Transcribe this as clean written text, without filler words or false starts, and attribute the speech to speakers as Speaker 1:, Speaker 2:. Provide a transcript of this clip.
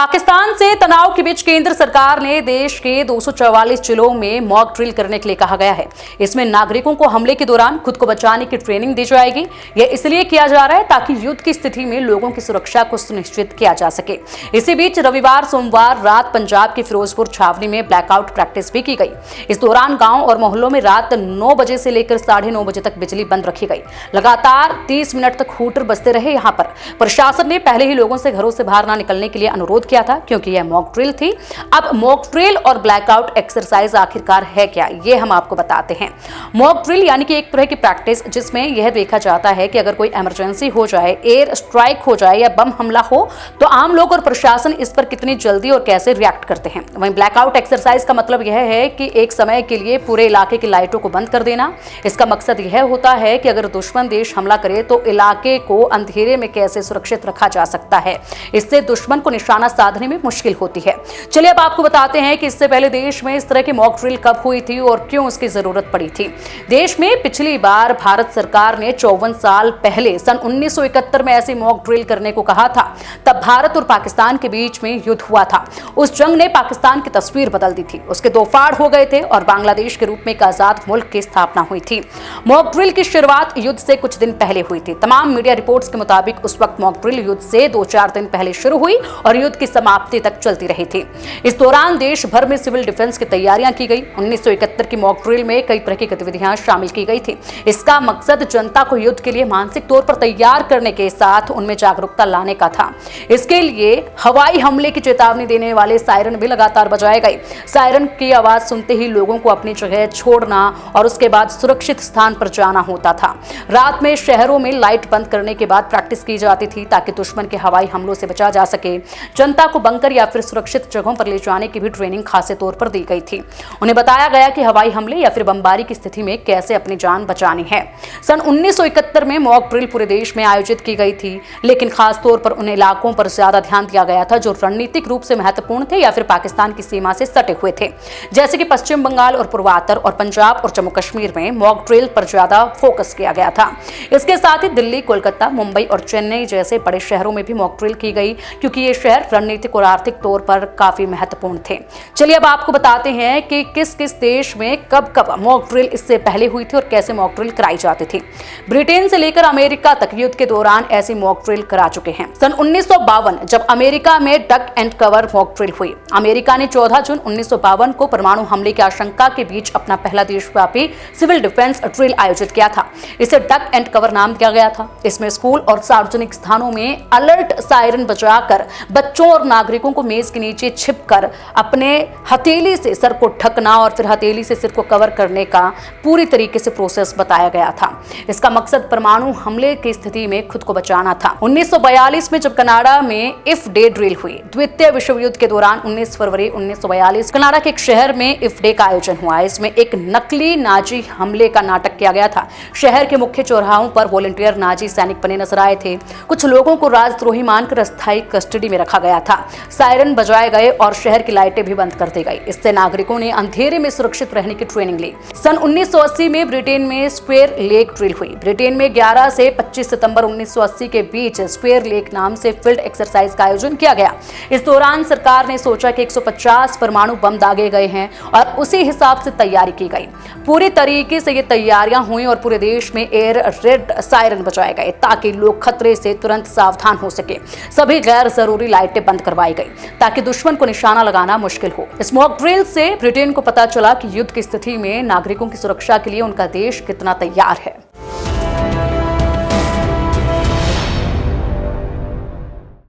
Speaker 1: पाकिस्तान से तनाव के बीच केंद्र सरकार ने देश के 244 जिलों में मॉक ड्रिल करने के लिए कहा गया है। इसमें नागरिकों को हमले के दौरान खुद को बचाने की ट्रेनिंग दी जाएगी। यह इसलिए किया जा रहा है ताकि युद्ध की स्थिति में लोगों की सुरक्षा को सुनिश्चित किया जा सके। इसी बीच रविवार सोमवार रात पंजाब की फिरोजपुर छावनी में ब्लैकआउट प्रैक्टिस भी की गई। इस दौरान गाँव और मोहल्लों में रात 9 बजे से लेकर 9:30 बजे तक बिजली बंद रखी गई। लगातार 30 मिनट तक हूटर बजते रहे। यहाँ पर प्रशासन ने पहले ही लोगों से घरों से बाहर न निकलने के लिए अनुरोध किया था, क्योंकि यह मॉक ड्रिल थी। अब मॉक ड्रिल और ब्लैकआउट एक्सरसाइज आखिरकार है क्या, ये हम आपको बताते हैं। मॉक ड्रिल यानी कि एक तरह की प्रैक्टिस जिसमें यह देखा जाता है कि अगर कोई इमरजेंसी हो जाए, एयर स्ट्राइक हो जाए या बम हमला हो, तो आम लोग और प्रशासन इस पर कितनी जल्दी और कैसे रिएक्ट करते हैं। वहीं ब्लैकआउट एक्सरसाइज का मतलब यह है कि एक समय के लिए पूरे इलाके की लाइटों को बंद कर देना। इसका मकसद यह होता है कि अगर दुश्मन देश हमला करे तो इलाके को अंधेरे में कैसे सुरक्षित रखा जा सकता है। इससे दुश्मन को निशाना साधने में मुश्किल होती है। चलिए अब आपको बताते हैं कि इससे पहले देश में इस तरह की मॉक ड्रिल कब हुई थी और क्यों उसकी जरूरत पड़ी थी। देश में पिछली बार भारत सरकार ने 54 साल पहले सन 1971 में ऐसी मॉक ड्रिल करने को कहा था। तब भारत और पाकिस्तान के बीच में युद्ध हुआ था। उस जंग ने पाकिस्तान की तस्वीर बदल दी थी। उसके दो फाड़ हो गए थे और बांग्लादेश के रूप में एक आजाद मुल्क की स्थापना हुई थी। मॉक ड्रिल की शुरुआत युद्ध से कुछ दिन पहले हुई थी। तमाम मीडिया रिपोर्ट्स के मुताबिक उस वक्त मॉक ड्रिल युद्ध से 2-4 दिन पहले शुरू हुई और युद्ध की समाप्ति तक चलती रही थी। इस दौरान देश भर में सिविल डिफेंस की तैयारियां की गई। 1971 की मॉक ड्रिल में कई तरह की गतिविधियां शामिल की गई थी। इसका मकसद जनता को युद्ध के लिए मानसिक तौर पर तैयार करने के साथ उनमें जागरूकता लाने का था। इसके लिए हवाई हमले की चेतावनी देने वाले सायरन भी लगातार बजाए गए। सायरन की आवाज सुनते ही लोगों को अपनी जगह छोड़ना और उसके बाद सुरक्षित स्थान पर जाना होता था। रात में शहरों में लाइट बंद करने के बाद प्रैक्टिस की जाती थी ताकि दुश्मन के हवाई हमलों से बचा जा सके। जनता को बंकर या फिर सुरक्षित जगहों पर ले जाने की भी ट्रेनिंग खासे तौर पर दी गई थी। उन्हें बताया गया कि हवाई हमले या फिर बमबारी की स्थिति में कैसे अपनी जान बचानी है। सन 1971 में मॉक ड्रिल पूरे देश में आयोजित की गई थी, लेकिन खास तौर पर उन इलाकों पर ज्यादा ध्यान दिया गया था जो रणनीतिक रूप से महत्वपूर्ण थे या फिर पाकिस्तान की सीमा से सटे हुए थे, जैसे कि पश्चिम बंगाल और पूर्वातर और पंजाब और जम्मू कश्मीर में मॉक ड्रिल पर ज्यादा फोकस किया गया था। इसके साथ ही दिल्ली, कोलकाता, मुंबई और चेन्नई जैसे बड़े शहरों में भी मॉक ड्रिल की गई, क्योंकि ये शहर रणनीतिक और आर्थिक तौर पर काफी महत्वपूर्ण थे। चलिए अब आपको बताते हैं कि किस किस देश में कब कब मॉक ड्रिल इससे पहले हुई थी और कैसे मॉक ड्रिल कराई जाती थी। ब्रिटेन से लेकर अमेरिका तक युद्ध के दौरान ऐसी मॉक ड्रिल करा चुके हैं। सन 1952 जब अमेरिका में duck and cover mock drill हुई। अमेरिका ने 14 जून 1952 को परमाणु हमले की आशंका के बीच अपना पहला देशव्यापी सिविल डिफेंस ड्रिल आयोजित किया था। इसे डक एंड कवर नाम दिया गया था। इसमें स्कूल और सार्वजनिक स्थानों में अलर्ट सायरन बजाकर बच्चों और नागरिकों को मेज के नीचे छिपकर अपने हथेली से सर को ढकना और फिर हथेली से सिर को कवर करने का पूरी तरीके से प्रोसेस बताया गया था। इसका मकसद परमाणु हमले की स्थिति में खुद को बचाना था। 1942 में जब कनाडा में इफ डे ड्रिल हुई। द्वितीय विश्व युद्ध के दौरान 19 फरवरी 1942 कनाडा के एक शहर में इफ डे का आयोजन हुआ। इसमें एक नकली नाजी हमले का नाटक किया गया था। शहर के मुख्य चौराहों पर वॉलंटियर नाजी सैनिक बने नजर आए थे। कुछ लोगों को राजद्रोही मानकर अस्थायी कस्टडी में रखा गया था। सायरन बजाए गए और शहर की लाइटें भी बंद कर दी गई। इससे नागरिकों ने अंधेरे में सुरक्षित रहने की ट्रेनिंग ली। सन 1980 में ब्रिटेन में स्क्वेयर लेक ड्रिल हुई। ब्रिटेन में 11 से 25 सितंबर 1980 के बीच स्क्वेयर लेक नाम से फील्ड एक्सरसाइज का आयोजन किया गया। इस दौरान सरकार ने सोचा कि 150 परमाणु बम दागे गए हैं और उसी हिसाब से तैयारी की गई। पूरी तरीके से ये तैयारियां हुई और पूरे देश में एयर रेड सायरन बजाए गए ताकि लोग खतरे से तुरंत सावधान हो सके। सभी गैर जरूरी लाइटें बंद करवाई गई ताकि दुश्मन को निशाना लगाना मुश्किल हो। इस मॉक ड्रिल से ब्रिटेन को पता चला कि युद्ध की स्थिति में नागरिकों की सुरक्षा के लिए उनका देश कितना तैयार है।